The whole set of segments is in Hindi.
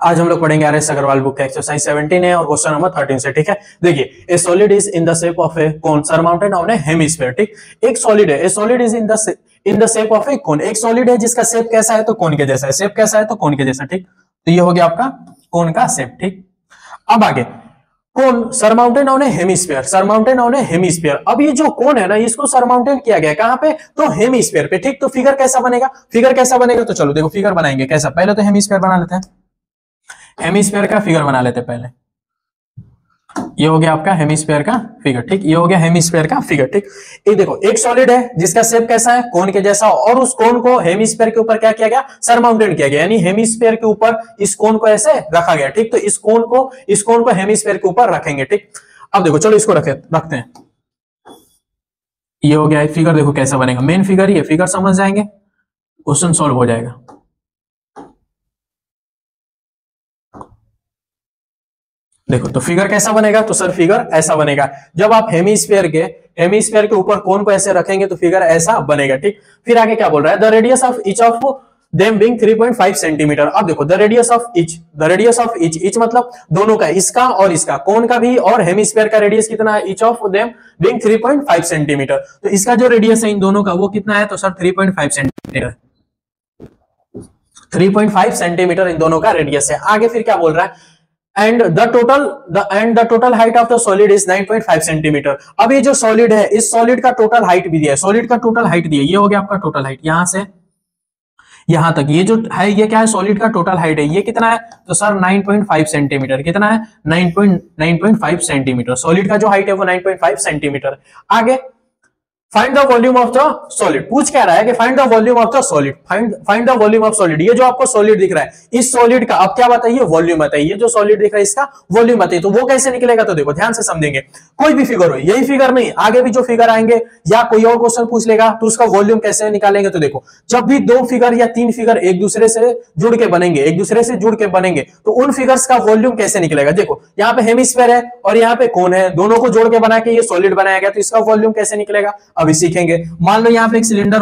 आज हम लोग पढ़ेंगे आर एस अग्रवाल बुक का एक्सरसाइज 17 है और क्वेश्चन नंबर 13 से। ठीक है, देखिए a solid is in the shape of a cone surmounted on a hemisphere. ठीक, एक सॉलिड है, a solid is in the shape of a cone. एक सॉलिड है जिसका शेप कैसा है तो कोन के जैसा है, शेप कैसा है तो कोन के जैसा। ठीक, तो ये हो गया आपका कोन का शेप। ठीक, अब आगे cone surmounted on a hemisphere, surmounted on a hemisphere. अब ये जो कोन है ना इसको सरमाउंटेड किया गया कहां पे तो हेमिस्फीयर पे। ठीक, तो फिगर कैसा बनेगा, फिगर कैसा बनेगा तो चलो देखो फिगर बनाएंगे कैसा। पहले तो हेमिस्फीयर बना लेते हैं, हेमिस्फीयर का फिगर बना लेते हैं पहले। ये हो गया आपका हेमिस्फीयर का फिगर। ठीक, ये हो गया हेमिस्फीयर का फिगर। ठीक, ये देखो एक सॉलिड है जिसका शेप कैसा है कोन के जैसा और उस कोन को हेमिस्फीयर के ऊपर क्या किया गया सरमाउंटेड किया गया, यानी हेमिस्फीयर के ऊपर इस कोन को ऐसे रखा गया। ठीक, तो इस कोन को हेमिस्फीयर के ऊपर रखेंगे। ठीक, अब देखो चलो इसको रखते हैं। ये हो गया फिगर, देखो कैसा बनेगा, मेन फिगर ये फिगर समझ जाएंगे क्वेश्चन सॉल्व हो जाएगा। देखो तो फिगर कैसा बनेगा तो सर फिगर ऐसा बनेगा। जब आप हेमिस्फीयर के ऊपर कोन को ऐसे रखेंगे तो फिगर ऐसा बनेगा। ठीक, फिर आगे क्या बोल रहा है, the radius of each of them being 3.5 centimetre. अब देखो द रेडियस ऑफ ईच मतलब दोनों का, इसका और इसका, कोन का भी और हेमिस्फीयर का रेडियस कितना है, each of them being 3.5 centimetre. तो इसका जो रेडियस है इन दोनों का वो कितना है तो सर 3.5 सेंटीमीटर, 3.5 सेंटीमीटर इन दोनों का रेडियस है। आगे फिर क्या बोल रहा है, and the total height of the solid is 9.5 centimetre. अब ये जो सॉलिड है इस सॉलिड का टोटल हाइट भी दिया है, सॉलिड का टोटल हाइट दिया है, ये हो गया आपका टोटल हाइट यहां से यहां तक। ये जो है ये क्या है सॉलिड का टोटल हाइट है, ये कितना है तो सर 9.5 सेंटीमीटर। कितना है 9.5 सेंटीमीटर। सॉलिड का जो हाइट है वो 9.5 सेंटीमीटर। आगे find the volume of the solid, पूछ क्या रहा है कि find the volume of the solid, find the volume of solid. ये जो आपको सॉलिड दिख रहा है इस सॉलिड का अब क्या बताइए वॉल्यूम बताइए। ये जो सॉलिड दिख रहा है इसका वॉल्यूम बताइए, तो वो कैसे निकलेगा तो देखो ध्यान से समझेंगे। कोई भी फिगर हो, यही फिगर नहीं आगे भी जो फिगर आएंगे या कोई और क्वेश्चन पूछ लेगा तो उसका वॉल्यूम कैसे निकालेंगे। तो देखो जब भी दो फिगर या तीन फिगर एक दूसरे से जुड़ के बनेंगे तो उन फिगर्स का वॉल्यूम कैसे निकलेगा। देखो यहाँ पे हेमिस्फीयर है और यहाँ पे कोन है, दोनों को जोड़ के बना के ये सॉलिड बनाया गया, तो इसका वॉल्यूम कैसे निकलेगा अभी सीखेंगे। मान लो यहाँ पे एक सिलेंडर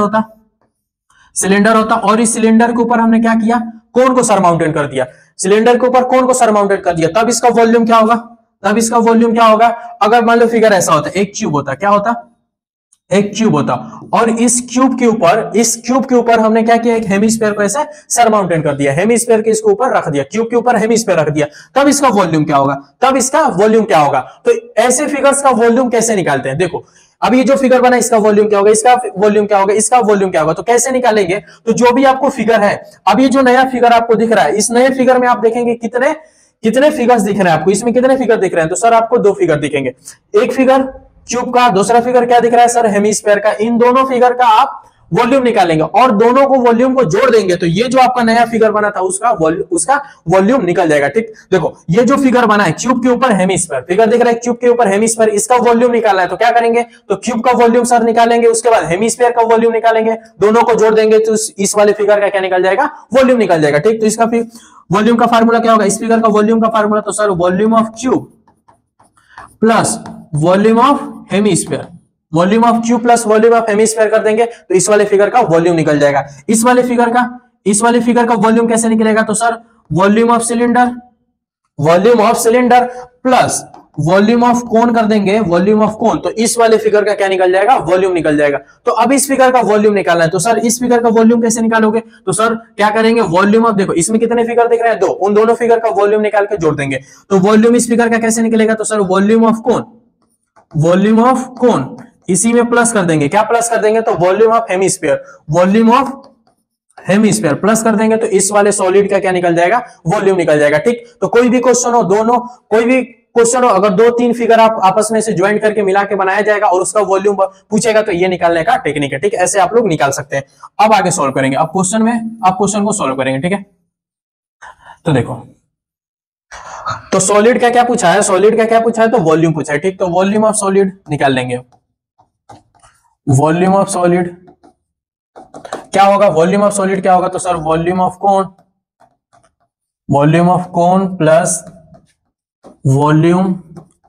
होता और इस सिलेंडर के ऊपर हमने क्या किया कोन को सरमाउंटेड कर दिया, सिलेंडर के ऊपर कोन को सरमाउंटेड कर दिया, तब इसका वॉल्यूम क्या होगा। अगर मान लो फिगर ऐसा होता, एक क्यूब होता, क्या होता एक क्यूब होता और इस क्यूब के ऊपर हमने क्या किया एक हेमिस्फीयर को ऐसे सरमाउंटेड कर दिया, हेमिस्फीयर के इसके ऊपर रख दिया, क्यूब के ऊपर हेमिस्फीयर रख दिया, तब इसका वॉल्यूम क्या होगा। तो ऐसे फिगर्स का वॉल्यूम कैसे निकालते हैं। देखो अब ये जो फिगर बना इसका वॉल्यूम क्या होगा, इसका वॉल्यूम क्या होगा, तो कैसे निकालेंगे। तो जो भी आपको फिगर है, अब ये जो नया फिगर आपको दिख रहा है इस नए फिगर में आप देखेंगे कितने फिगर्स दिख रहे हैं आपको, इसमें कितने फिगर दिख रहे हैं तो सर आपको दो फिगर दिखेंगे, एक फिगर क्यूब का, दूसरा फिगर क्या दिख रहा है सर हेमिस्फीयर का। इन दोनों फिगर का आप वॉल्यूम निकालेंगे और दोनों को वॉल्यूम को जोड़ देंगे तो ये जो आपका नया फिगर बना था उसका वॉल्यूम निकल जाएगा। ठीक, देखो ये जो फिगर बना है क्यूब के ऊपर हेमिस्फीयर, फिगर दिख रहा है क्यूब के ऊपर हेमिस्फीयर, इसका वॉल्यूम निकालना है तो क्या करेंगे तो क्यूब का वॉल्यूम सर निकालेंगे, उसके बाद हेमिस्फीयर का वॉल्यूम निकालेंगे, दोनों को जोड़ देंगे तो इस वाले फिगर का क्या निकल जाएगा वॉल्यूम निकल जाएगा। ठीक, तो इसका फिर वॉल्यूम का फार्मूला क्या होगा, इस फिगर का वॉल्यूम का फार्मूला तो sir volume of cube plus volume of hemisphere, volume of cube plus volume of hemisphere कर देंगे तो इस वाले फिगर का वॉल्यूम निकल जाएगा। इस वाले फिगर का वॉल्यूम कैसे निकलेगा तो sir volume of cylinder plus volume of कोन कर देंगे, वॉल्यूम ऑफ कोन, तो इस वाले फिगर का क्या निकल जाएगा वॉल्यूम निकल जाएगा। तो अब इस फिगर का वॉल्यूम निकालना है तो सर इस फिगर का वॉल्यूम कैसे निकालोगे तो सर क्या करेंगे वॉल्यूम ऑफ, देखो इसमें कितने फिगर दिख रहे हैं दो, उन दोनों फिगर का वॉल्यूम निकाल के जोड़ देंगे तो वॉल्यूम इस फिगर का कैसे निकलेगा तो सर वॉल्यूम ऑफ कोन इसी में प्लस कर देंगे, क्या प्लस कर देंगे तो वॉल्यूम ऑफ हेमिस्फीयर प्लस कर देंगे तो इस वाले सॉलिड का क्या निकल जाएगा वॉल्यूम निकल जाएगा। ठीक, तो कोई भी क्वेश्चन हो अगर दो तीन फिगर आप आपस में से ज्वाइन करके मिला के बनाया जाएगा और उसका वॉल्यूम पूछेगा तो ये निकालने का टेक्निक है। ठीक, ऐसे आप लोग निकाल सकते हैं। अब आगे सॉल्व करेंगे, अब क्वेश्चन को सॉल्व करेंगे। ठीक है, तो देखो तो सॉलिड का क्या पूछा है तो वॉल्यूम पूछा है। ठीक, तो वॉल्यूम ऑफ सॉलिड निकाल लेंगे, वॉल्यूम ऑफ सॉलिड क्या होगा तो sir volume of cone plus volume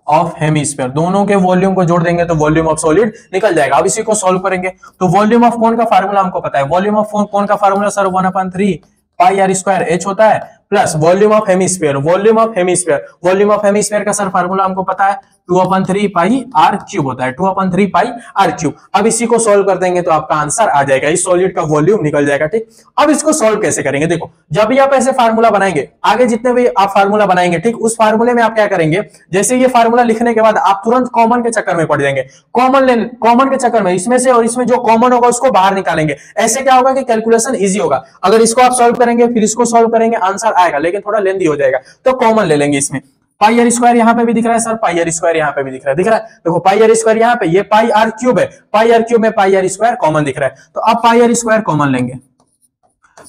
of hemisphere, दोनों के वॉल्यूम को जोड़ देंगे तो वॉल्यूम ऑफ सॉलिड निकल जाएगा। अब इसी को सॉल्व करेंगे तो वॉल्यूम ऑफ कोन का फार्मूला हमको पता है, वॉल्यूम ऑफ कोन का फार्मूला सर 1/3 पाई r स्क्वायर h होता है plus volume of hemisphere, volume of hemisphere, volume of hemisphere का सर फार्मूला हमको पता है 2/3 पाई आर क्यूब होता है, 2/3 पाई आर क्यूब। अब इसी को सॉल्व कर देंगे तो आपका आंसर आ जाएगा, इस सॉलिड का वॉल्यूम निकल जाएगा। ठीक, अब इसको सॉल्व कैसे करेंगे, देखो जब भी आप ऐसे फार्मूला बनाएंगे, आगे जितने भी आप फार्मूला बनाएंगे, ठीक, उस फार्मूले में आप क्या करेंगे, जैसे ये फार्मूला लिखने के बाद आप तुरंत कॉमन के चक्कर में पड़ जाएंगे, कॉमन के चक्कर में इसमें से और इसमें जो कॉमन होगा उसको बाहर निकालेंगे। ऐसे क्या होगा कि कैलकुलेशन इजी होगा। अगर इसको आप सॉल्व करेंगे फिर इसको सॉल्व करेंगे, आंसर आएगा लेकिन थोड़ा लेंदी हो जाएगा, तो कॉमन ले लेंगे इसमें। पाई आर स्क्वायर यहाँ पे भी दिख रहा है सर, पाई आर स्क्वायर यहाँ पे भी दिख रहा है, दिख रहा है, देखो पाई आर स्क्वायर यहाँ पे, ये पाई आर क्यूब है, पाई आर क्यूब में पाई आर स्क्वायर कॉमन दिख रहा है, तो अब पाई आर स्क्वायर कॉमन लेंगे,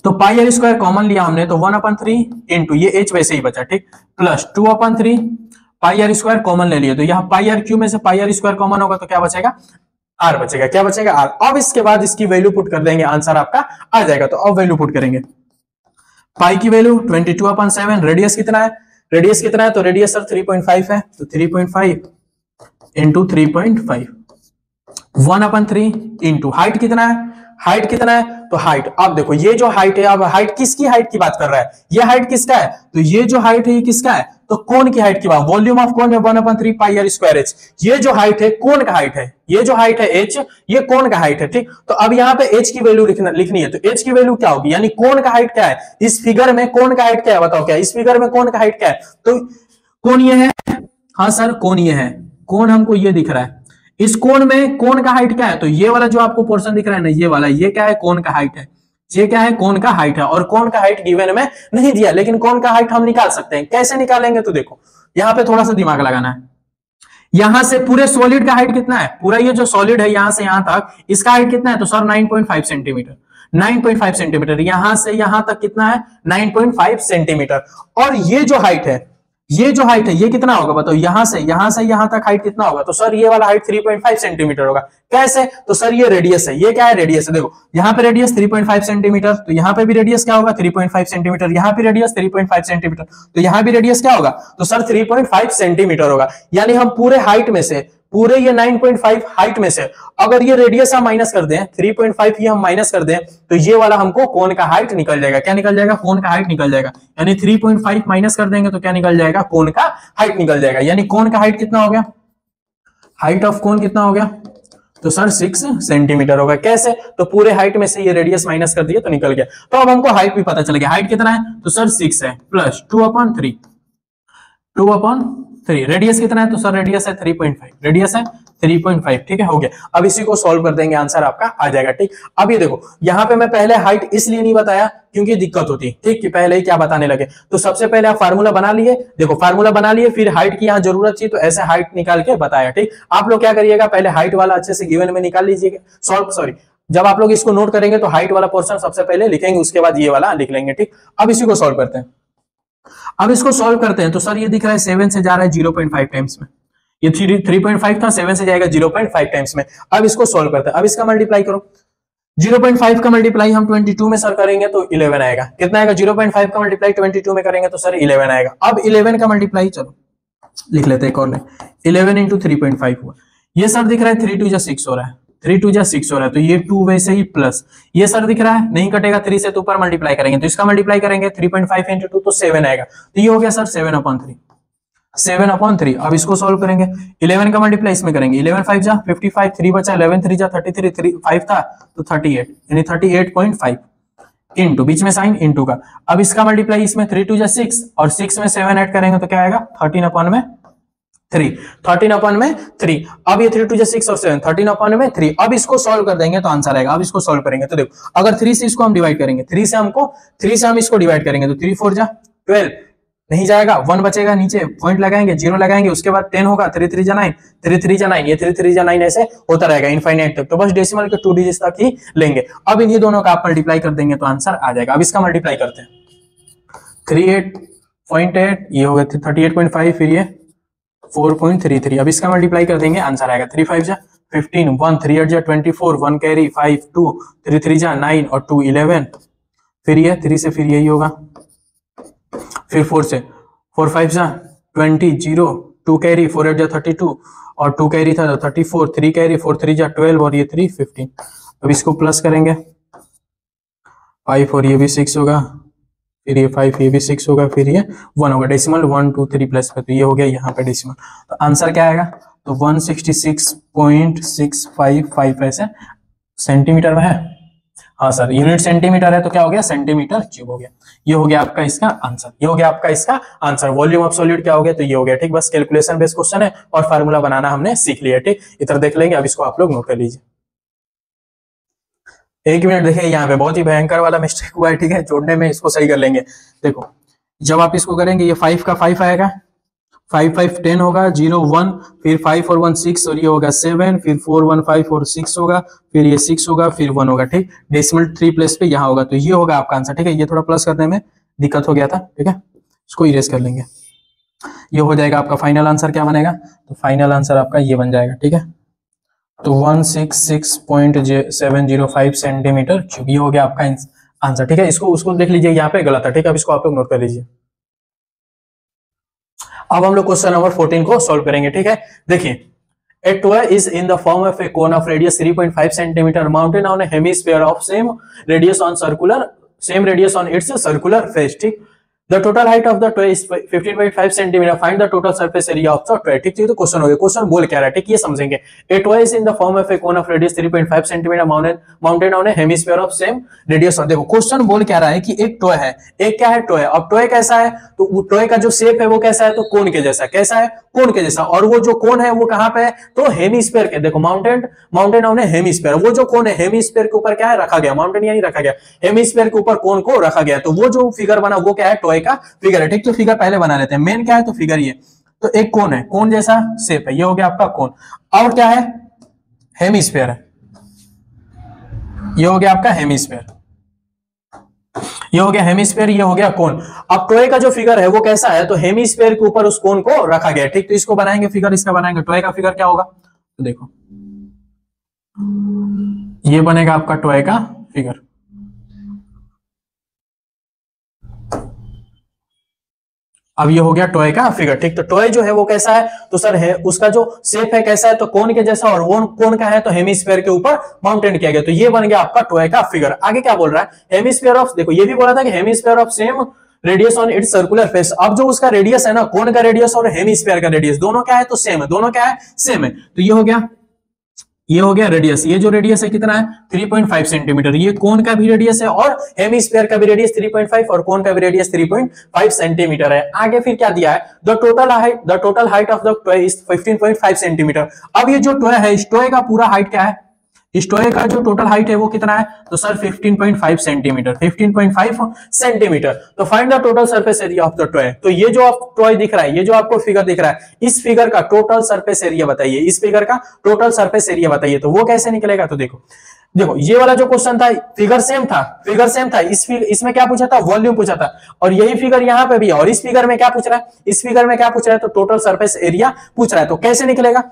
तो पाई आर स्क्वायर कॉमन लिया हमने तो 1/3 इंटू ये एच वैसे ही बचा, ठीक, plus 2/3 pi r square common ले लिए, तो यहाँ पाई आर क्यूब में से पाई आर स्क्वायर कॉमन होगा तो क्या बचेगा, आर बचेगा, क्या बचेगा, आर। अब इसके बाद इसकी वैल्यू पुट कर देंगे, आंसर आपका आ जाएगा। तो अब वैल्यू पुट करेंगे, पाई की वैल्यू 22/7, रेडियस कितना है, रेडियस कितना है, तो रेडियस सर 3.5 है, तो 3.5 इंटू 3.5, 1/3 इंटू हाइट कितना है, हाइट कितना है, तो हाइट, अब देखो ये जो हाइट है, अब हाइट किसकी हाइट की बात कर रहा है, ये हाइट किसका है, तो ये जो हाइट है ये किसका है, तो कोन की हाइट की बात, वॉल्यूम ऑफ कोन में 1/3 पाई आर स्क्वायर एच, ये जो हाइट है कोन का हाइट है, ये जो हाइट है एच, ये कोन का हाइट है, ठीक। तो अब यहाँ पे एच की वैल्यू लिखनी है, तो एच की वैल्यू क्या होगी, यानी कोन का हाइट क्या है, इस फिगर में कोन का हाइट क्या है, बताओ क्या, इस फिगर में कोन का हाइट क्या है, तो कोन ये है, हाँ सर कोन ये है, कोन हमको ये दिख रहा है, इस कोन में कोन का हाइट क्या है, तो ये वाला जो आपको पोर्शन दिख रहा है ना, ये वाला, ये क्या है, कोन का हाइट है, ये क्या है, कोन का हाइट है, और कोन का हाइट गिवन में नहीं दिया, लेकिन कोन का हाइट हम निकाल सकते हैं। कैसे निकालेंगे, तो देखो यहां पे थोड़ा सा दिमाग लगाना है, यहां से पूरे सॉलिड का हाइट कितना है, पूरा ये जो सॉलिड है यहां से यहां तक, इसका हाइट कितना है, तो सर 9.5 सेंटीमीटर, 9.5 सेंटीमीटर, यहां से यहां तक कितना है, 9.5 सेंटीमीटर। और ये जो हाइट है, ये जो हाइट है ये कितना होगा बताओ, यहां से यहां तक हाइट कितना होगा, तो सर ये वाला हाइट 3.5 सेंटीमीटर होगा। कैसे, तो सर ये रेडियस है, ये क्या है, रेडियस है, देखो यहाँ पे रेडियस 3.5 सेंटीमीटर, तो यहाँ पे भी रेडियस क्या होगा, 3.5 सेंटीमीटर, यहाँ पे रेडियस 3.5 सेंटीमीटर, तो यहाँ भी रेडियस क्या होगा, तो सर 3.5 सेंटीमीटर होगा। यानी हम पूरे हाइट में से, पूरे ये 9.5 हाइट में से अगर ये रेडियस हम माइनस कर दें, 3.5 ये हम माइनस कर दें, तो ये वाला हमको कोन का हाइट निकल जाएगा, क्या निकल जाएगा, कोन का हाइट निकल जाएगा। यानी 3.5 माइनस कर देंगे तो क्या निकल जाएगा, कोन का हाइट निकल जाएगा। यानी कोन का हाइट कितना हो गया, हाइट ऑफ कोन कितना हो गया, तो सर 6 सेंटीमीटर होगा। कैसे, तो पूरे हाइट में से ये रेडियस माइनस कर दिया तो निकल गया। तो अब हमको हाइट भी पता चल गया, हाइट कितना है, तो सर 6 है, प्लस 2/3, 2/3, रेडियस कितना है, तो सर रेडियस है 3.5, रेडियस है 3.5, ठीक है, हो गया। अब इसी को सॉल्व कर देंगे, आंसर आपका आ जाएगा, ठीक। अब ये देखो यहाँ पे मैं पहले हाइट इसलिए नहीं बताया क्योंकि दिक्कत होती, ठीक, कि पहले ही क्या बताने लगे। तो सबसे पहले आप फार्मूला बना लिए, देखो फार्मूला बना लिए, फिर हाइट की यहाँ जरूरत थी तो ऐसे हाइट निकाल के बताया, ठीक। आप लोग क्या करिएगा, पहले हाइट वाला अच्छे से गिवन में निकाल लीजिएगा, जब आप लोग इसको नोट करेंगे तो हाइट वाला पोर्शन सबसे पहले लिखेंगे, उसके बाद ये वाला लिख लेंगे, ठीक। अब इसी को सॉल्व करते हैं, अब इसको सॉल्व करते हैं, तो सर ये दिख रहा है 7 से जा रहा है 0.5 टाइम्स में, ये 3.5 था, 7 से जाएगा 0.5 टाइम्स में। अब इसको सॉल्व करते हैं, अब इसका मल्टीप्लाई करो, 0.5 का मल्टीप्लाई हम 22 में सर करेंगे तो 11 आएगा, कितना आएगा, 0.5 का मल्टीप्लाई 22 में करेंगे तो सर 11 आएगा। अब 11 का मल्टीप्लाई चलो लिख लेते हैं, एक और ले, 11 इंटू 3.5 हुआ, ये सर दिख रहा है 3 2 6 हो रहा है, 3 2 6 हो रहा है, तो ये 2 वैसे ही प्लस ये सर दिख रहा है नहीं कटेगा, 3 से तो ऊपर मल्टीप्लाई करेंगे तो इसका मल्टीप्लाई करेंगे 3.5 इंटू 2 तो 7 आएगा, तो ये हो गया सर 7/3, 7/3। अब इसको सॉल्व करेंगे, 11 का मल्टीप्लाई इसमें करेंगे, 11 5 जा 55, 3 बचा, 11 3 जा 33, 5 था तो 38, यानी 38.5 इंटू, बीच में साइन इंटू का। अब इसका मल्टीप्लाई इसमें 3 2 जा 6 और 6 में 7 ऐड करेंगे तो क्या आएगा, 13/3, 13/3। अब ये 3 2 जा 6 और 7, 13/3। अब इसको सॉल्व कर देंगे तो आंसर आएगा। अब इसको सॉल्व करेंगे तो देखो, अगर 3 से इसको हम डिवाइड करेंगे, 3 से हम इसको डिवाइड करेंगे तो 3 4 जा 12, नहीं जाएगा, 1 बचेगा, नीचे पॉइंट लगाएंगे, 0 लगाएंगे, उसके बाद 10 होगा, 3 3 जा 9, 3 3 जा 9, ये 3 3 जा 9 ऐसे होता रहेगा इनफाइनाइट तक। तो बस डेसिमल के 2 डिजिट्स तक ही लेंगे। अब इन्हीं दोनों का आप मल्टीप्लाई कर देंगे तो आंसर आ जाएगा। अब इसका मल्टीप्लाई करते हैं, 38.8 ये हो गया 38.5, फिर ये 4.33। अब इसका मल्टीप्लाई कर देंगे, आंसर आएगा 3 5 जा 15, 1 3 8 जा 24, 1 कैरी 5 2, 3 3 जा 9 और 2 11, फिर ये 3 से फिर यही होगा, फिर 4 से 4 5 जा 20, 0 2 कैरी 4 8 जा 32 और 2 कैरी था तो 34, 3 कैरी 4 3 जा 12 और ये 3 15। अब इसको प्लस करेंगे 5 और ये भी 6 होगा, फिर ये 5, ये भी 6 होगा, फिर ये 1 होगा, डेसिमल 1 2 3 प्लस पे, तो ये हो गया यहाँ पे डेसिमल। तो आंसर क्या आएगा, तो 166.655 ऐसे सेंटीमीटर में है। हाँ सर, यूनिट सेंटीमीटर है तो क्या हो गया, सेंटीमीटर क्यूब हो गया। ये हो गया आपका इसका आंसर, ये हो गया आपका इसका आंसर। वॉल्यूम ऑफ सॉलिड क्या हो गया, तो ये हो गया। ठीक, बस कैलकुलेशन बेस्ड क्वेश्चन है और फार्मूला बनाना हमने सीख लिया। ठीक, इधर देख लेंगे, अब इसको आप लोग नोट कर लीजिए। एक मिनट देखिए, यहाँ पे बहुत ही भयंकर वाला मिस्टेक हुआ है। ठीक है, जोड़ने में इसको सही कर लेंगे। देखो, जब आप इसको करेंगे, ये 5 का 5 आएगा, 5 5 10 होगा, 0 1, फिर 5 और 1 6, और ये होगा 7, फिर 4 1 5 और 6 होगा, फिर ये 6 होगा, फिर 1 होगा। ठीक, डेसिमल 3 प्लेस पे यहाँ होगा, तो ये होगा आपका आंसर। ठीक है, ये थोड़ा प्लस करने में दिक्कत हो गया था। ठीक है, इसको इरेज कर लेंगे। ये हो जाएगा आपका फाइनल आंसर। क्या बनेगा, तो फाइनल आंसर आपका ये बन जाएगा। ठीक है, तो 166.705 सेंटीमीटर क्यूब, ये हो गया आपका आंसर। ठीक है, इसको उसको देख लीजिए, यहाँ पे गलत है। ठीक है, अब इसको आप लोग नोट कर लीजिए। अब हम लोग क्वेश्चन नंबर 14 को सॉल्व करेंगे। ठीक है, देखिए, a toy is in the form of a cone of radius 3.5 centimeter mounted on a hemisphere of same radius on its circular face. ठीक, the total height of the toy is 15.5 centimeter. Find the total surface area of the toy. ठीक, तो क्वेश्चन हो गया। क्वेश्चन बोल क्या रहा है, ठीक, ये समझेंगे। A toy is in the form of a cone of radius 3.5 centimeter mounted on a hemisphere of same radius. देखो, क्वेश्चन बोल क्या रहा है कि एक टॉय है, एक क्या है, टॉय। अब टॉय कैसा है, तो टॉय का जो शेप है वो कैसा है, तो कोन के जैसा। कैसा है, कोन के जैसा। और वो जो कोन है वो कहां पे है, तो हेमिस्फीयर के। देखो, माउंटेन ऑन हेमिस्फीयर, वो जो कोन है हेमिस्फीयर के ऊपर क्या है, रखा गया। माउंटेन यानी रखा गया, हेमिस्फीयर के ऊपर कोन को रखा गया। तो वो जो फिगर बना वो क्या है, टॉय का फिगर है। ठीक, तो फिगर पहले बना लेते हैं। मेन क्या है, तो फिगर ये, तो एक कोन है, कोन जैसा शेप है, ये हो गया आपका कोन। और क्या है, हेमिस्फीयर है, ये हो गया आपका हेमिस्फीयर, ये हो गया हेमिस्फीयर, ये हो गया कोन। अब टॉय का जो फिगर है वो कैसा है, तो हेमिस्फीयर के ऊपर उस कोन को रखा गया। ठीक, तो इसको बनाएंगे फिगर, इसका बनाएंगे। टॉय का फिगर क्या होगा, तो देखो, ये बनेगा आपका टॉय का फिगर। अब ये हो गया टॉय का फिगर। ठीक, तो टॉय जो है वो कैसा है, तो सर है उसका जो शेप है कैसा है, तो कोन के जैसा। और वो कोन का है तो हेमिस्फीयर के ऊपर माउंटेन किया गया, तो ये बन गया आपका टॉय का फिगर। आगे क्या बोल रहा है, हेमिस्फीयर ऑफ, देखो ये भी बोला था कि hemisphere of same radius on it's circular face. अब जो उसका रेडियस है ना, कोन का रेडियस और हेमिस्फीयर का रेडियस दोनों क्या है, तो सेम है। दोनों क्या है, सेम है। तो ये हो गया, ये हो गया रेडियस। ये जो रेडियस है कितना है, 3.5 सेंटीमीटर। ये कोन का भी रेडियस है और हेमिस्फीयर का भी रेडियस 3.5 और कोन का भी रेडियस 3.5 सेंटीमीटर है। आगे फिर क्या दिया है, the total height of the toy is 15.5 centimetre. अब ये जो टॉय है, इस टॉय का पूरा हाइट क्या है, इस टॉय का जो टोटल हाइट है वो कितना है, तो सर 15.5 सेंटीमीटर, 15.5 सेंटीमीटर। तो find the total surface area of the toy. तो ये जो आप टॉय दिख रहा है, ये जो आपको फिगर दिख रहा है, इस फिगर का टोटल सरफेस एरिया बताइए। इस फिगर का टोटल सरफेस एरिया बताइए। तो वो कैसे निकलेगा, तो देखो, ये वाला जो क्वेश्चन था, फिगर सेम था। इसमें क्या पूछा था, वॉल्यूम पूछा था। और यही फिगर यहाँ पे भी है। और इस फिगर में क्या पूछ रहा है, इस फिगर में क्या पूछ रहा है, तो टोटल सरफेस एरिया पूछ रहा है। तो कैसे निकलेगा,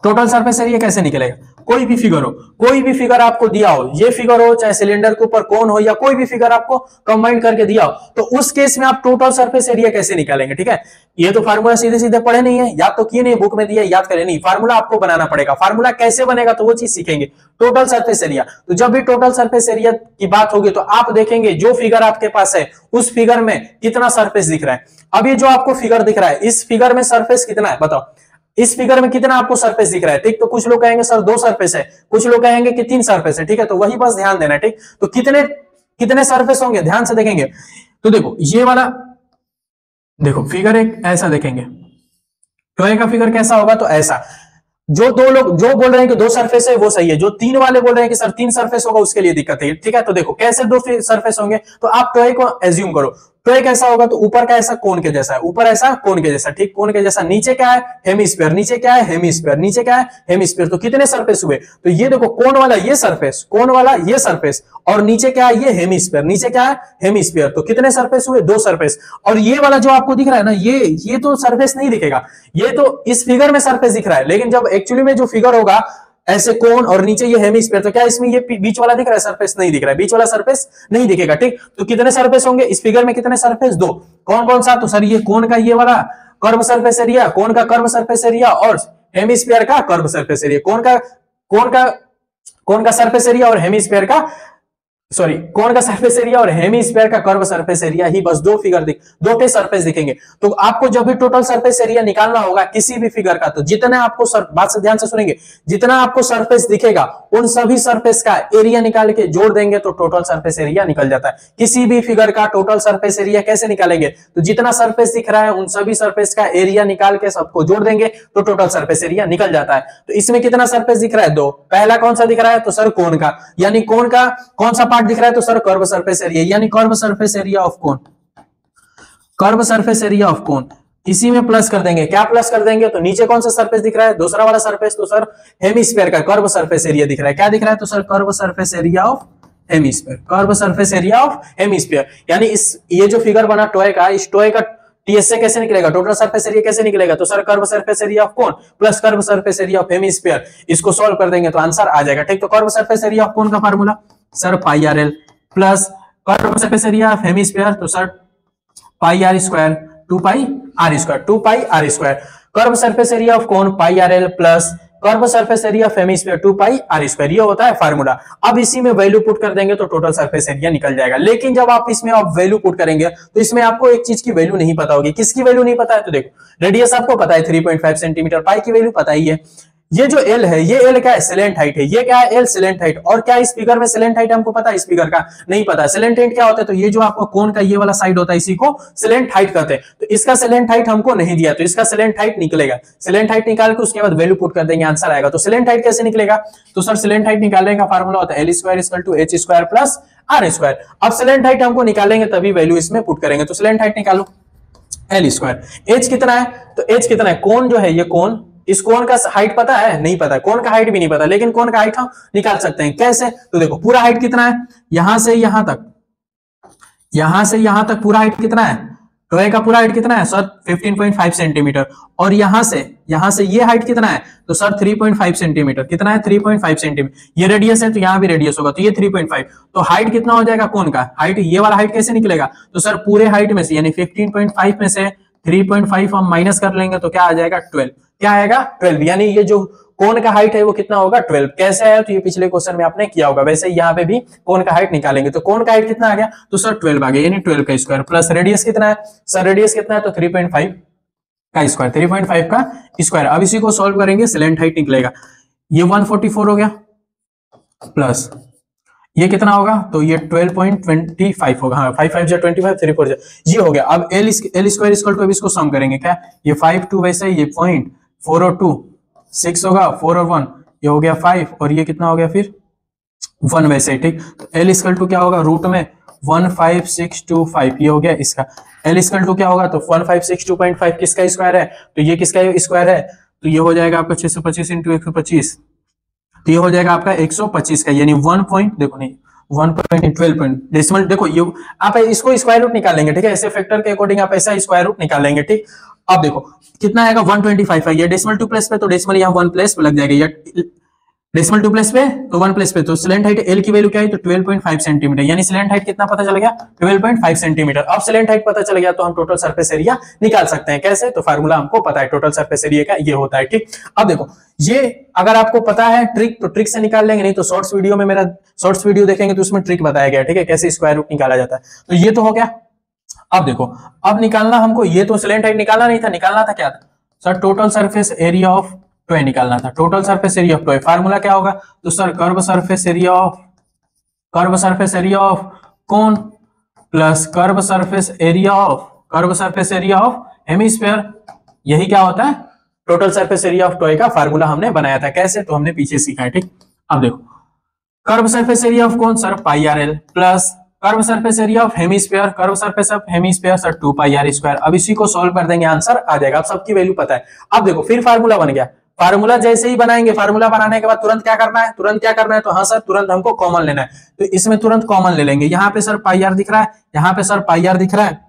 टोटल सरफेस एरिया कैसे निकलेगा, कोई भी फिगर हो, कोई भी फिगर आपको दिया हो, ये फिगर हो चाहे सिलेंडर के ऊपर कोन हो, या कोई भी फिगर आपको कंबाइन करके दिया हो, तो उस केस में आप टोटल सरफेस एरिया कैसे निकालेंगे। ठीक है, ये तो फार्मूला सीधे सीधे पढ़े नहीं है, याद तो किए नहीं, बुक में दिया याद करे नहीं, फार्मूला आपको बनाना पड़ेगा। फार्मूला कैसे बनेगा, तो वो चीज सीखेंगे। टोटल सरफेस एरिया, तो जब भी टोटल सरफेस एरिया की बात होगी तो आप देखेंगे जो फिगर आपके पास है उस फिगर में कितना सरफेस दिख रहा है। अब ये जो आपको फिगर दिख रहा है, इस फिगर में सरफेस कितना है बताओ, इस फिगर में कितना आपको सरफेस दिख रहा है। ठीक, तो कुछ लोग कहेंगे सर 2 सरफेस है, कुछ लोग कहेंगे कि 3 सरफेस है। ठीक है, तो वही बस ध्यान देना है। ठीक, तो कितने सरफेस होंगे, ध्यान से देखेंगे। तो देखो, ये वाला देखो फिगर एक ऐसा देखेंगे, टॉय का फिगर कैसा होगा, तो ऐसा। जो दो लोग जो बोल रहे हैं कि 2 सरफेस है वो सही है, जो 3 वाले बोल रहे हैं कि सर 3 सरफेस होगा उसके लिए दिक्कत है। ठीक है, तो देखो कैसे 2 सरफेस होंगे, तो आप टॉय को एज्यूम करो। टॉय कैसा होगा, तो ऊपर का ऐसा कोन के जैसा है, ऊपर ऐसा कोन के जैसा। ठीक, कोन के जैसा। नीचे क्या है, हेमिस्फीयर। नीचे क्या है, हेमिस्फीयर। नीचे क्या है, हेमिस्फीयर। तो कितने सरफेस हुए, तो ये देखो कोन वाला ये सरफेस, कोन वाला ये सरफेस, और नीचे क्या है, ये हेमिस्फीयर। नीचे क्या है, हेमिस्फीयर। तो कितने सरफेस हुए, 2 सरफेस। और ये वाला जो आपको दिख रहा है ना, ये तो सरफेस नहीं दिखेगा, ये तो इस फिगर में सरफेस दिख रहा है। लेकिन जब एक्चुअली में जो फिगर होगा ऐसे कोन और नीचे ये हेमिस्फीयर, तो क्या इसमें ये बीच वाला दिख रहा है, सरफेस नहीं दिख रहा है, बीच वाला सरफेस नहीं दिखेगा। ठीक, तो कितने सरफेस होंगे इस फिगर में, कितने सरफेस, 2। कौन कौन सा, तो सर ये कोन का ये वाला कर्व सरफेस एरिया, कोन का कर्व सरफेस एरिया, और हेमिस्फीयर का कर्व सरफेस एरिया। कोन का सरफेस एरिया और हेमिस्फीयर का सॉरी, कोन का सरफेस एरिया और हेमीस्फीयर का कर्व सरफेस एरिया ही बस दो फिगर दो टे सरफेस दिखेंगे। तो आपको जब भी टोटल सरफेस एरिया निकालना होगा किसी भी फिगर का, तो जितना आपको बात से ध्यान से सुनेंगे, जितना आपको सरफेस दिखेगा उन सभी सरफेस का एरिया निकाल के जोड़ देंगे तो टोटल सरफेस एरिया निकल जाता है। किसी भी फिगर का टोटल सरफेस एरिया कैसे निकालेंगे, तो जितना सरफेस दिख रहा है उन सभी सरफेस का एरिया निकाल के सबको जोड़ देंगे तो टोटल सरफेस एरिया निकल जाता है। तो इसमें कितना सरफेस दिख रहा है, दो। पहला कौन सा दिख रहा है, तो सर कोन का, यानी कोन का कौन सा पार्ट दिख रहा है, तो सर कर्व सरफेस एरिया, यानी curve surface area of cone, curve surface area of कोन। इसी में प्लस कर देंगे, क्या प्लस कर देंगे, तो नीचे कौन सा सरफेस दिख रहा है, दूसरा वाला सरफेस, तो सर हेमीस्फीयर का कर्व सरफेस एरिया दिख रहा है। क्या दिख रहा है, तो sir curve surface area of hemisphere, curve surface area of hemisphere. यानी इस ये जो फिगर बना टॉय का, इस टॉय का टीएस से कैसे निकलेगा, टोटल सरफेस एरिया कैसे निकलेगा, तो sir curve surface area of cone plus curve surface area of hemisphere, इसको सॉल्व कर देंगे तो आंसर आ जाएगा। ठीक, तो curve surface area of cone का formula sir pi r l plus curve surface area of hemisphere, तो sir pi r square, 2 pi r square, 2 pi r square. Curve surface area of cone pi r l plus curve surface area of hemisphere 2 pi r square, ये होता है फार्मूला। अब इसी में वैल्यू पुट कर देंगे तो टोटल सरफेस एरिया निकल जाएगा। लेकिन जब आप इसमें आप वैल्यू पुट करेंगे तो इसमें आपको एक चीज की वैल्यू नहीं पता होगी। किसकी वैल्यू नहीं पता है, तो देखो रेडियस आपको पता है 3.5 सेंटीमीटर, पाई की वैल्यू पता ही है। ये जो एल है, ये एल क्या है, सिलेंट हाइट है। ये क्या है, एल सिलेंट हाइट। और क्या इस फिगर में सिलेंट हाइट हमको पता है, इस फिगर का नहीं पता। सिलेंट हाइट क्या होता है, तो ये जो आपको कोन का ये वाला साइड होता है इसी को सिलेंट हाइट कहते हैं। तो इसका सिलेंट हाइट हमको नहीं दिया, तो इसका सिलेंट हाइट निकलेगा। सिलेंट हाइट निकाल के उसके बाद वैल्यू पुट कर देंगे, आंसर आएगा। तो सिलेंट हाइट कैसे निकलेगा, तो सर सिलेंट हाइट निकालने का फार्मूला होता है l square equal to h square plus r square. अब सिलेंट हाइट हमको निकालेंगे तभी वैल्यू इसमें पुट करेंगे। तो सिलेंट हाइट निकालो, एल स्क्वायर। एच कितना है, तो एच कितना है, कोन जो है ये कोन, इस कोन का हाइट पता है, नहीं पता, कोन का हाइट भी नहीं पता, लेकिन कोन का हाइट हम निकाल सकते हैं। कैसे, तो देखो पूरा हाइट कितना है, यहां से यहां तक, यहां से यहां तक पूरा हाइट कितना है, टॉय का पूरा हाइट कितना है सर 15.5 सेंटीमीटर। और यहां से ये हाइट कितना है, तो सर 3.5 सेंटीमीटर। कितना है, 3.5 सेंटीमीटर। ये रेडियस है तो यहां भी रेडियस होगा, तो ये 3.5। तो हाइट कितना हो जाएगा कोन का, हाइट ये वाला हाइट कैसे निकलेगा, तो सर पूरे हाइट में से यानी 15.5 में से 3.5 हम माइनस कर लेंगे तो क्या आ जाएगा 12। क्या आएगा 12, यानी ये जो कोन का हाइट है वो कितना होगा 12। कैसे है, तो ये पिछले क्वेश्चन में आपने किया होगा, वैसे ही यहाँ पे भी कोन का हाइट निकालेंगे। तो कोन का हाइट कितना आ गया, तो सर 12 आ गया, यानी 12 का स्क्वायर प्लस रेडियस कितना है, सर रेडियस कितना है, तो 3.5 का स्क्वायर, 3.5 का स्क्वायर। अब इसी को सॉल्व करेंगे, सिलेंट हाइट निकलेगा, ये 144 हो गया प्लस ये कितना होगा, तो ये 12.25 होगा। हाँ 5 5 25 3 4 ये हो गया। अब एल स्क्वायर इक्वल टू, अब इसको सम करेंगे क्या, ये 5 2 वैसे ये 0.4 और 2 6 होगा, 4 और 1 ये हो गया 5 और ये कितना हो गया फिर 1 वैसे ही। ठीक, तो एल इक्वल टू क्या होगा, रूट में 15625 ये हो गया इसका। एल इक्वल टू क्या होगा, तो 15625 किसका स्क्वायर है, तो ये किसका स्क्वायर है, तो ये हो जाएगा आपका 625 इंटू 125, तो ये हो जाएगा आपका 125 का, यानी 1 पॉइंट, देखो नहीं 1.12 पॉइंट डेसिमल। देखो ये आप इसको स्क्वायर रूट निकालेंगे, ठीक है, ऐसे फैक्टर के अकॉर्डिंग आप ऐसा स्क्वायर रूट निकालेंगे। ठीक, अब देखो कितना आएगा 125 है, ये डेसिमल 2 प्लेस पे, तो डेसिमल यहाँ 1 प्लेस पे लग जाएगा, या डेसिमल 2 प्लेस पे तो 1 प्लेस पे। तो सिलेंट हाइट एल की वैल्यू क्या है, तो 12.5 सेंटीमीटर, यानी सिलेंट हाइट कितना पता चल गया 12.5 सेंटीमीटर। अब सिलेंट हाइट पता चल गया तो हम टोटल सरफेस एरिया निकाल सकते हैं। कैसे, तो फार्मूला हमको पता है टोटल सरफेस एरिया का, ये होता है। ठीक, अब देखो ये अगर आपको पता है ट्रिक तो ट्रिक से निकाल लेंगे, नहीं तो शॉर्ट्स वीडियो में, मेरा शॉर्ट्स वीडियो देखेंगे तो उसमें ट्रिक बताया गया, ठीक है, कैसे स्क्वायर रूट निकाला जाता है। तो ये तो हो गया। अब देखो अब निकालना हमको, ये तो सिलेंट हाइट निकालना नहीं था, निकालना था क्या था sir, total surface area of toy निकालना था। Total surface area of toy formula क्या होगा, तो sir curve surface area of cone plus curve surface area of hemisphere, यही क्या होता है total surface area of toy का फार्मूला हमने बनाया था। कैसे, तो हमने पीछे सीखा है। ठीक, अब देखो curve surface area of cone sir pi r l plus curve surface area of hemisphere sir 2 pi r square. अब इसी को सॉल्व कर देंगे, आंसर आ जाएगा। अब सबकी वैल्यू पता है। अब देखो फिर फार्मूला बन गया। फार्मूला जैसे ही बनाएंगे, फार्मूला बनाने के बाद तुरंत क्या करना है, तो हाँ सर तुरंत हमको कॉमन लेना है, तो इसमें तुरंत कॉमन ले लेंगे। यहाँ पे सर पाई आर दिख रहा है, यहाँ पे सर पाई आर दिख रहा है,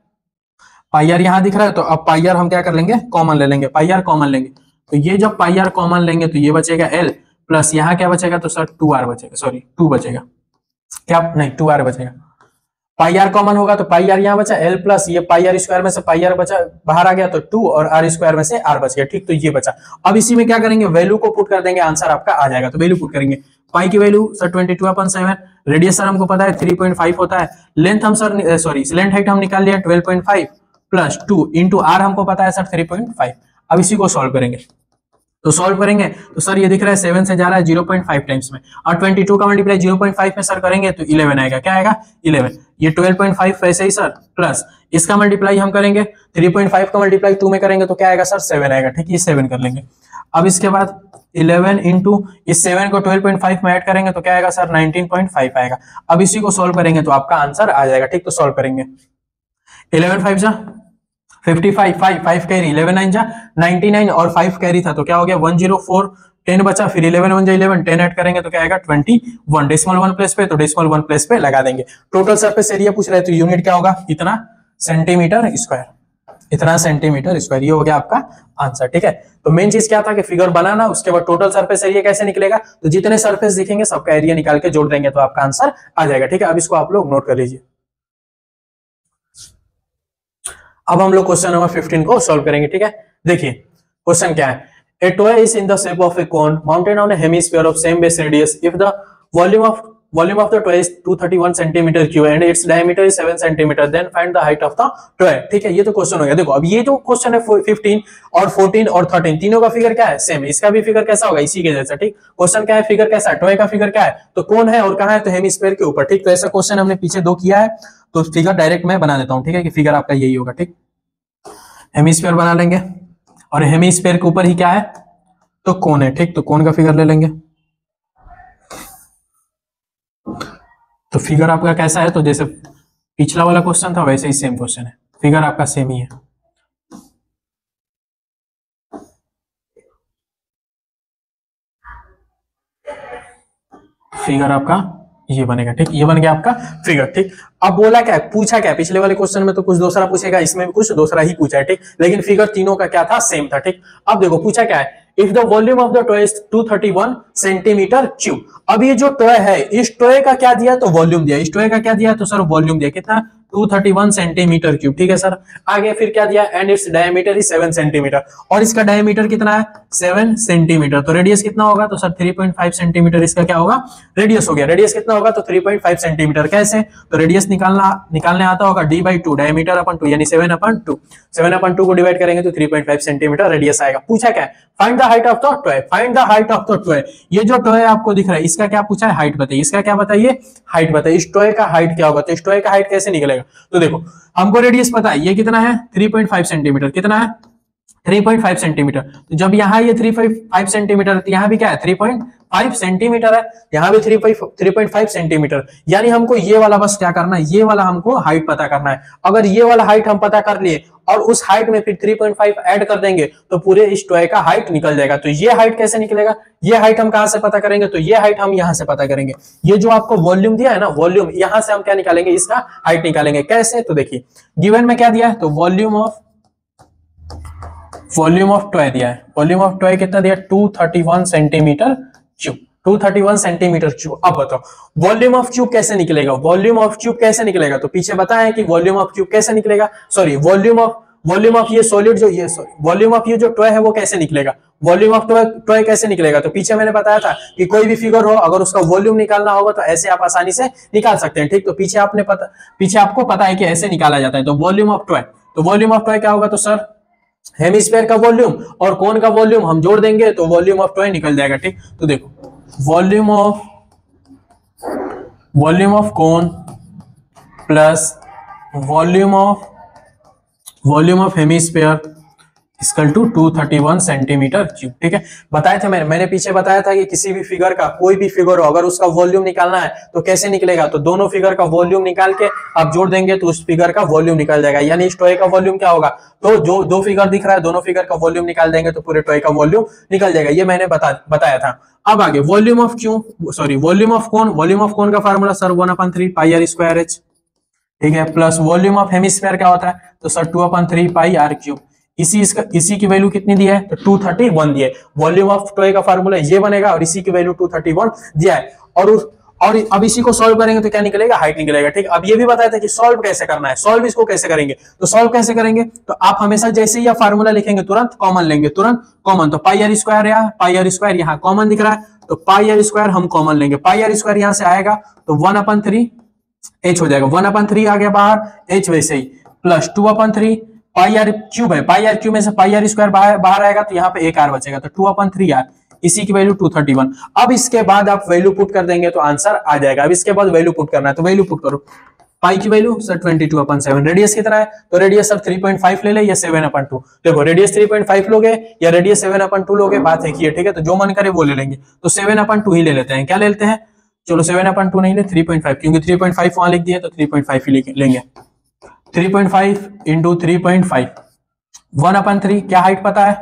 पाई आर यहाँ दिख रहा है, तो अब पाई आर हम क्या कर लेंगे, कॉमन ले लेंगे, पाई आर कॉमन लेंगे। तो ये जब पाई आर कॉमन लेंगे तो ये बचेगा एल प्लस यहाँ क्या बचेगा, तो सर 2r बचेगा, सॉरी 2 बचेगा, क्या नहीं 2r बचेगा। पाई आर कॉमन होगा तो पाई आर यहाँ बचा, एल प्लस ये पाई आर स्क्वायर में से पाई आर बचा बाहर आ गया तो 2 और आर स्क्वायर में से आर बच गया। ठीक, तो ये बचा। अब इसी में क्या करेंगे, वैल्यू को पुट कर देंगे, आंसर आपका आ जाएगा। तो वैल्यू पुट करेंगे पाई की वैल्यू सर 22/7, रेडियस सर हमको पता है 3.5 होता है, लेंथ हम सर सॉरी लेंथ हाइट हम निकाल लिया 12.5 प्लस 2 इंटू आर हमको पता है सर 3.5। अब इसी को सॉल्व करेंगे, तो सॉल्व करेंगे तो सर ये दिख रहा है 7 से जा रहा है 0.5 टाइम्स में, और 22 का मल्टीप्लाई 0.5 में सर करेंगे तो 11 आएगा। क्या आएगा 11। ये 12.5 वैसे ही सर प्लस इसका मल्टीप्लाई हम करेंगे 3.5 का मल्टीप्लाई 2 में करेंगे तो क्या आएगा सर 7 आएगा। ठीक है, ये 7 कर लेंगे। अब इसके बाद 11 इंटू इस 7 को 12.5 में ऐड करेंगे तो क्या आएगा सर 19.5 आएगा। अब इसी को सॉल्व करेंगे तो आपका आंसर आ जाएगा। ठीक, तो सॉल्व करेंगे 11 5 जा 55, 5 कैरी 11 9 जा 99 और 5 कैरी था तो क्या हो गया 104, 10 बचा, फिर 11 1 जा 11, 10 ऐड करेंगे तो क्या आएगा 21। डेसिमल 1 प्लेस पे तो डेसिमल 1 प्लेस पे लगा देंगे। टोटल सरफेस एरिया पूछ रहे हैं तो यूनिट क्या होगा, इतना सेंटीमीटर स्क्वायर, इतना सेंटीमीटर स्क्वायर। ये हो गया आपका आंसर। ठीक है, तो मेन चीज क्या था कि फिगर बनाना, उसके बाद टोटल सरफेस एरिया कैसे निकलेगा, तो जितने सरफेस दिखेंगे सबका एरिया निकाल के जोड़ देंगे तो आपका आंसर आ जाएगा। ठीक है, अब इसको आप लोग नोट कर लीजिए। अब हम लोग क्वेश्चन नंबर 15 को सॉल्व करेंगे। ठीक है, देखिए क्वेश्चन क्या है, ए toy is in the shape of a cone mounted on a hemisphere of same base radius if the volume of the toy is 231 centimeter cube and its diameter is 7 centimeter, then find the height of the toy। ठीक है, ये तो क्वेश्चन हो गया। देखो अब ये जो क्वेश्चन है 15 और 14 और 13 तीनों का फिगर क्या है, सेम है। इसका भी फिगर कैसा होगा, इसी के जैसा। ठीक, क्वेश्चन क्या है, फिगर कैसा है, टॉय का फिगर क्या है, तो कौन है और कहाँ है, तो हेमिस्फीयर के ऊपर। ठीक, तो ऐसा क्वेश्चन हमने पीछे 2 किया है, तो फिगर डायरेक्ट मैं बना देता हूँ। ठीक है, कि फिगर आपका यही होगा। ठीक, हेमिस्फीयर बना लेंगे और हेमिस्फीयर के ऊपर ही क्या है, तो कोन है। ठीक, तो कोन का फिगर ले लेंगे। तो फिगर आपका कैसा है, तो जैसे पिछला वाला क्वेश्चन था वैसे ही सेम क्वेश्चन है, फिगर आपका सेम ही है। फिगर आपका ये बनेगा। ठीक, ये बन गया आपका फिगर। ठीक, अब बोला क्या है, पूछा क्या है, पिछले वाले क्वेश्चन में तो कुछ दूसरा पूछेगा, इसमें भी कुछ दूसरा ही पूछा है। ठीक, लेकिन फिगर तीनों का क्या था, सेम था। ठीक, अब देखो पूछा क्या है, if the volume of the toy is 231 centimetre cube. अब ये जो टॉय है, इस टॉय का क्या दिया, तो वॉल्यूम दिया। इस टॉय का क्या दिया, तो सर वॉल्यूम दिया, कितना 231 सेंटीमीटर क्यूब। ठीक है सर, आगे फिर क्या दिया, and its diameter is 7 centimetre, और इसका डायमीटर कितना है 7 सेंटीमीटर। तो रेडियस कितना होगा, तो सर 3.5 सेंटीमीटर इसका क्या होगा, रेडियस हो गया। रेडियस कितना होगा, तो 3.5 सेंटीमीटर। कैसे, तो रेडियस निकालने आता होगा d/2, डायमीटर अपन 2 यानी 7/2, 7/2 को डिवाइड करेंगे तो 3.5 सेंटीमीटर रेडियस आएगा। पूछा क्या है, find the height of the toy, find the height of the toy. ये जो टॉय आपको दिख रहा है इसका क्या पूछा है, हाइट बताइए। इसका क्या बताइए, हाइट बताइए। इस टॉय का हाइट क्या होगा, तो इस टॉय का हाइट कैसे निकलेगा, तो देखो हमको रेडियस पता है, ये कितना है 3.5 सेंटीमीटर, कितना है 3.5 सेंटीमीटर। तो जब यहाँ ये 3.5 सेंटीमीटर, तो यहाँ भी क्या है 3.5 सेंटीमीटर है, यहाँ भी 3.5 सेंटीमीटर। यानी हमको ये वाला बस क्या करना है, ये वाला हमको हाइट पता करना है। अगर ये वाला हाइट हम पता कर लिए और उस हाइट में फिर 3.5 ऐड कर देंगे तो पूरे इस टॉय का हाइट निकल जाएगा। तो ये हाइट कैसे निकलेगा, ये हाइट हम कहां से पता करेंगे, तो ये हाइट हम यहां से पता करेंगे। ये जो आपको वॉल्यूम दिया है ना, वॉल्यूम, यहां से हम क्या निकालेंगे, इसका हाइट निकालेंगे। कैसे, तो देखिए गिवन में क्या दिया है, तो वॉल्यूम ऑफ टॉय दिया है। वॉल्यूम ऑफ टॉय कितना दिया, 231 सेंटीमीटर क्यूब, 231 सेंटीमीटर क्यूब। अब बताओ वॉल्यूम ऑफ क्यूब कैसे निकलेगा, वॉल्यूम ऑफ क्यूब कैसे निकलेगा, तो पीछे बताया कि वॉल्यूम ऑफ क्यूब कैसे निकलेगा, सॉरी वॉल्यूम ऑफ ये सॉलिड जो ये वॉल्यूम ऑफ ये जो टॉय है वो कैसे निकलेगा, वॉल्यूम ऑफ टॉय कैसे निकलेगा। तो पीछे मैंने बताया था कि कोई भी फिगर हो, अगर उसका वॉल्यूम निकालना होगा तो ऐसे आप आसानी से निकाल सकते हैं। ठीक, तो पीछे आपको पता है कि ऐसे निकाला जाता है। तो वॉल्यूम ऑफ टॉय, तो वॉल्यूम ऑफ टॉय क्या होगा, तो सर हेमिस्फीयर का वॉल्यूम और कोन का वॉल्यूम हम जोड़ देंगे तो वॉल्यूम ऑफ टॉय निकल जाएगा। ठीक, तो देखो volume of cone plus volume of hemisphere equal to 231 centimetre cube. ठीक है, बताए थे मैंने पीछे बताया था कि किसी भी फिगर का, कोई भी फिगर हो, अगर उसका वॉल्यूम निकालना है तो कैसे निकलेगा, तो दोनों फिगर का वॉल्यूम निकाल के आप जोड़ देंगे तो उस फिगर का वॉल्यूम निकल जाएगा। यानी इस टॉय का वॉल्यूम क्या होगा, तो जो दो फिगर दिख रहा है दोनों फिगर का वॉल्यूम निकाल देंगे तो पूरे टॉय का वॉल्यूम निकल जाएगा। ये मैंने बताया था। अब आगे वॉल्यूम ऑफ कोन का फार्मूला सर 1/3 पाई r स्क्वायर h। ठीक है, प्लस वॉल्यूम ऑफ हेमिस्फीयर क्या होता है, तो सर 2/3 पाई r क्यूब। इसी की वैल्यू कितनी दी है, तो 231 दी है। वॉल्यूम ऑफ टॉय का फार्मूला ये बनेगा और इसी की वैल्यू 231 दिया है। और अब इसी को सॉल्व करेंगे तो क्या निकलेगा, हाइट निकलेगा। ठीक, अब ये भी बताया था कि सॉल्व कैसे करना है, सॉल्व इसको कैसे करेंगे, तो सॉल्व कैसे करेंगे, तो आप हमेशा जैसे ही फार्मूला लिखेंगे तुरंत कॉमन लेंगे, तुरंत कॉमन। तो पाई r स्क्वायर यहाँ कॉमन दिख रहा है तो पाई आर स्क्वायर हम कॉमन लेंगे, पाई आर स्क्वायर यहां से आएगा तो 1/3 h हो जाएगा, 1/3 आ गया बाहर, h वैसे ही प्लस 2/3 पाई आर क्यूब है, पाई आर क्यूब में से पाई आर स्क्वायर बाहर आएगा तो यहाँ पे एक आर बचेगा, तो 2/3 आर, इसी की वैल्यू 231। अब इसके बाद आप वैल्यू पुट कर देंगे तो आंसर आ जाएगा। अब इसके बाद वैल्यू पुट करना है तो वैल्यू पुट करो, पाई की वैल्यू सर 22/7, रेडियस कितना है तो रेडियस सर 3.5 ले ले या 7/2, देखो रेडियस 3.5 लोगे या रेडियस 7/2 लोगे, बात है कि ठीक है, तो जो मन करे वो ले लेंगे, तो 7/2 ही ले लेते हैं, क्या ले लेते हैं, चलो 7/2 नहीं ले 3.5, क्योंकि 3.5 वहां लिख दिया तो 3.5 ही लेंगे, 3.5 इंटू 3.5 1/3, क्या हाइट पता है,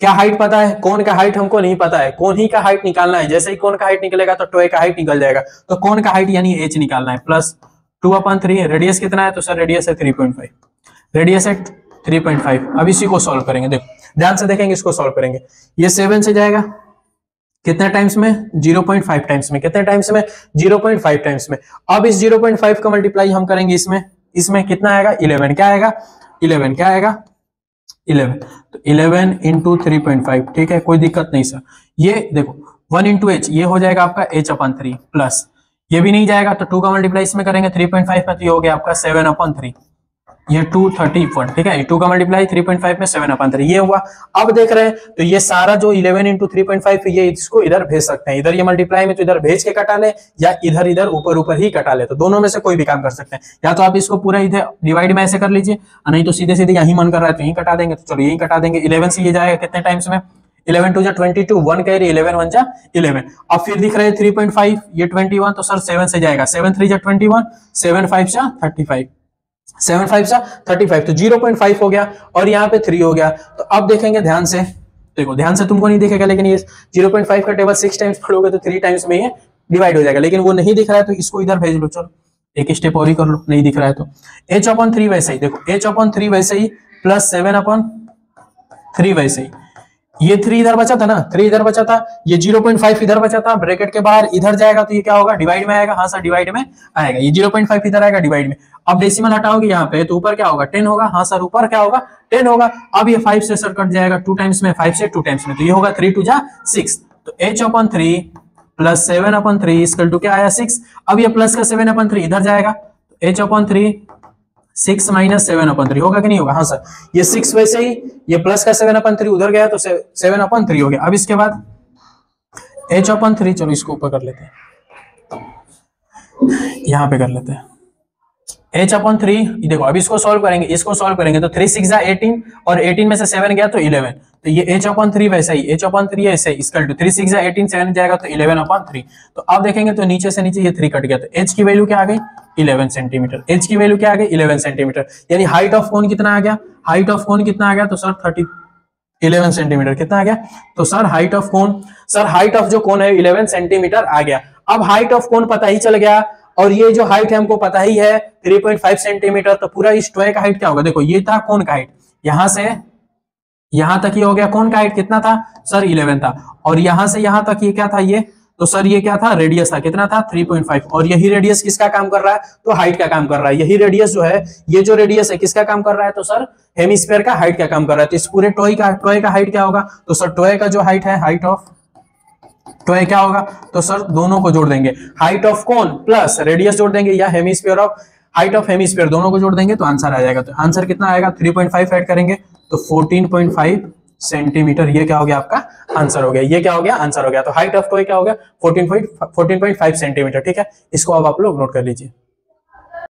क्या हाइट पता है, कोन का हाइट हमको नहीं पता है, कोन ही का हाइट निकालना है, जैसे ही कोन का हाइट निकलेगा तो टॉय का हाइट निकल जाएगा, तो कोन का हाइट यानी h निकालना है, प्लस 2/3, रेडियस कितना है तो सर रेडियस है 3.5, रेडियस है 3.5। अब इसी को सॉल्व करेंगे, देखो ध्यान से देखेंगे, इसको सॉल्व करेंगे, ये 7 से जाएगा कितने टाइम्स में 0.5 टाइम्स में, कितने टाइम्स में 0.5 टाइम्स में। अब इस 0.5 का मल्टीप्लाई हम करेंगे इसमें कितना आएगा 11, क्या आएगा 11, क्या आएगा 11, तो 11 इंटू 3.5, ठीक है, कोई दिक्कत नहीं सर। ये देखो 1 इंटू एच, ये हो जाएगा आपका h/3 प्लस ये भी नहीं जाएगा तो 2 का मल्टीप्लाई इसमें करेंगे 3.5 में, तो ये हो गया आपका 7/3, ये 231, ठीक है, 2 का मल्टीप्लाई 3.5 में 7/3 ये हुआ। अब देख रहे हैं तो ये सारा जो 11 इंटू 3.5 ये इसको इधर भेज सकते हैं, इधर ये मल्टीप्लाई में तो इधर भेज के कटा ले या इधर इधर ऊपर ही कटा ले, तो दोनों में से कोई भी काम कर सकते हैं, या तो आप इसको पूरा इधर डिवाइड में ऐसे कर लीजिए, नहीं तो सीधे सीधे यही मन कर रहा है तो यही कटा देंगे, तो चलो यही कटा देंगे। 11 से ये जाएगा कितने टाइम्स में, 11 2 जा 22, 1 कैरी 11 1 जा 11। अब फिर दिख रहे हैं 3.5 ये 21, तो सर 7 से जाएगा, 7 3 जा 21, 7 5 जा 35, 7 5 जा 35, तो 0.5 हो गया और यहाँ पे 3 हो गया। तो अब देखेंगे ध्यान से, देखो ध्यान से तुमको नहीं दिखेगा, लेकिन ये 0.5 का टेबल 6 टाइम्स पढ़ोगे तो 3 टाइम्स में ये डिवाइड हो जाएगा, लेकिन वो नहीं दिख रहा है तो इसको इधर भेज लो, चलो एक स्टेप और ही कर लो, नहीं दिख रहा है तो h/3 वैसे ही, देखो h/3 वैसे ही प्लस 7/3 वैसे ही, ये 3 इधर बचा था ना, 3 इधर बचा था, ये 0.5 इधर बचा था, ब्रैकेट के बाहर इधर जाएगा तो ये क्या होगा डिवाइड में आएगा, हाँ सर डिवाइड में आएगा, ये 0.5 इधर आएगा डिवाइड में। अब डेसिमल हटाओगे यहाँ पे तो ऊपर क्या होगा 10 होगा, हाँ सर ऊपर क्या होगा 10 होगा। अब ये 5 से सर कट जाएगा 2 टाइम्स में, 5 से 2 टाइम्स में, तो ये होगा 3 2 जा 6, तो h/3 प्लस 7/3 इक्वल टू क्या आया 6। अब ये प्लस का 7/3 इधर जाएगा तो h/3 6 माइनस 7/3 होगा कि नहीं होगा, हाँ सर ये 6 वैसे ही, ये प्लस का 7/3 उधर गया तो 7/3 हो गया। अब इसके बाद h/3, चलो इसको ऊपर कर लेते हैं, यहां पे कर लेते हैं h/3, देखो अब इसको सॉल्व करेंगे, इसको सॉल्व करेंगे तो 3 6 जा 18 और 18 में से 7 गया तो 11, तो ये h/3 वैसा ही, h/3 ऐसे इक्वल टू 3 6 जा 18 7 जाएगा तो 11/3। तो अब देखेंगे तो नीचे से नीचे ये 3 कट गया, तो h की वैल्यू क्या आ गई 11 सेंटीमीटर, h की वैल्यू क्या आ गई 11 सेंटीमीटर, यानी हाइट ऑफ कोन कितना आ गया, हाइट ऑफ कोन कितना आ गया तो सर 11 सेंटीमीटर कितना आ गया, तो sir height of cone, sir height of जो कोन है 11 सेंटीमीटर आ गया। अब हाइट ऑफ कोन पता ही चल गया और ये जो हाइट है हमको पता ही है 3.5 सेंटीमीटर, तो पूरा इस टॉय का हाइट क्या होगा, देखो ये था कोन का हाइट, यहां से यहां तक ये हो गया, कोन का हाइट कितना था सर 11 था, और यहां से यहां तक ये क्या था ये, तो सर ये क्या था रेडियस था, कितना था 3.5, और यही रेडियस किसका काम कर रहा है तो हाइट का काम कर रहा है, यही रेडियस जो है, ये जो रेडियस है किसका काम कर रहा है तो सर हेमिस्फीयर का हाइट का काम कर रहा है। तो इस पूरे टॉय का हाइट क्या होगा, तो सर टॉय का जो हाइट है, हाइट ऑफ टॉय क्या होगा, तो सर दोनों को जोड़ देंगे, height of cone plus radius जोड़ देंगे या hemisphere of height of hemisphere दोनों को जोड़ देंगे तो आंसर आ जाएगा। तो आंसर कितना आएगा 3.5 ऐड करेंगे तो 14.5 सेंटीमीटर, ये क्या हो गया आपका आंसर हो गया, ये क्या हो गया आंसर हो गया। तो हाइट ऑफ टॉय क्या हो गया 14.5 सेंटीमीटर, ठीक है, इसको अब आप लोग नोट कर लीजिए।